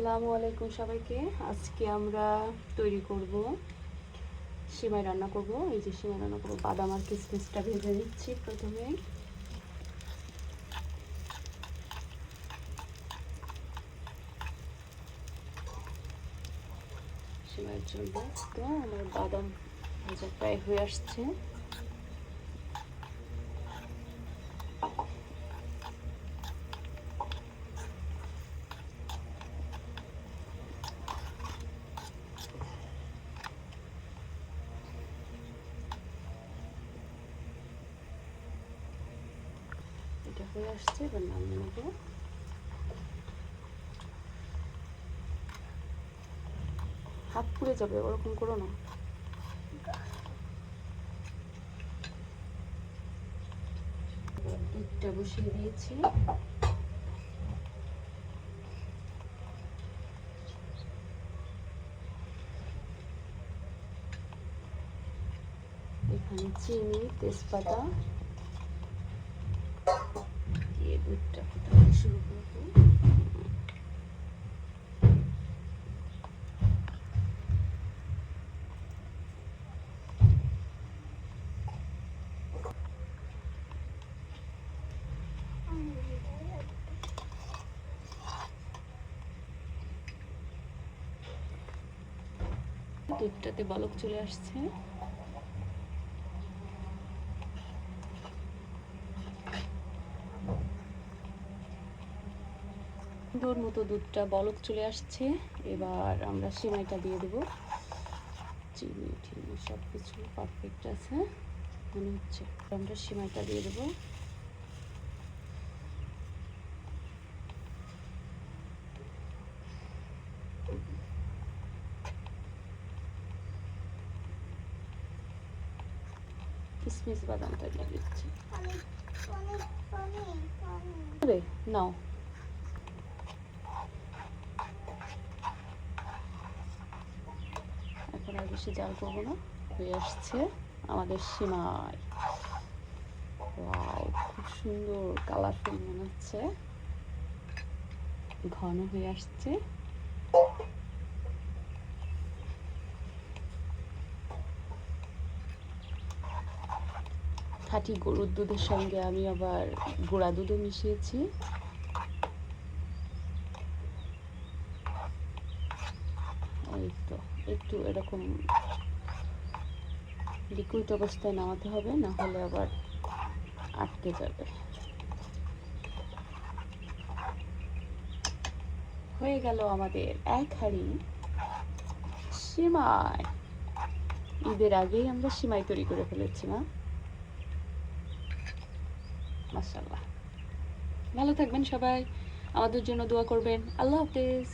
আসসালামু আলাইকুম সবাইকে। আজকে আমরা তৈরি করব সিমাই রান্না করব। এই যে সিমাই রান্না করব, বাদাম আর কিশমিশটা ভেজে নিচ্ছি প্রথমে। সিমাইয়ের জন্য তো আমার বাদাম ভাজা প্রায় হয়ে আসছে। এটা হয়ে আসছে, এবার নামিয়ে নেব। হাত পুড়ে যাবে, ওরকম করো না। দুধটা বসিয়ে দিয়েছি। এখানে চিনি, তেজপাতা দিয়ে দুধটা ফুটাতে শুরু করবো। দুধটাতে বলক চলে আসছে। সুন্দর মতো দুধটা বলক চলে আসছে। এবার আমরা সেমাইটা দিয়ে দেব। চিনি ঠিনি সব কিছু পারফেক্ট আছে মনে হচ্ছে। আমরা সেমাইটা দিয়ে দেবো। কিশমিশ বাদামটা দিয়ে দিচ্ছি। নাও, এখন আর বেশি জাল করবো না। হয়ে আসছে আমাদের সিমাই। ওয়াও, খুব সুন্দর কালারফুল মনে হচ্ছে, ঘন হয়ে আসছে। খাঁটি গরুর দুধের সঙ্গে আমি আবার গুঁড়া দুধও মিশিয়েছি। এই তো একটু এরকম লিকুইড অবস্থায় নামাতে হবে, না হলে আবার আটকে যাবে। হয়ে গেল আমাদের এক হাঁড়ি সিমাই। ঈদের আগেই আমরা সিমাই তৈরি করে ফেলেছি না? মাশাআল্লাহ। ভালো থাকবেন সবাই, আমাদের জন্য দোয়া করবেন। আল্লাহ হাফেজ।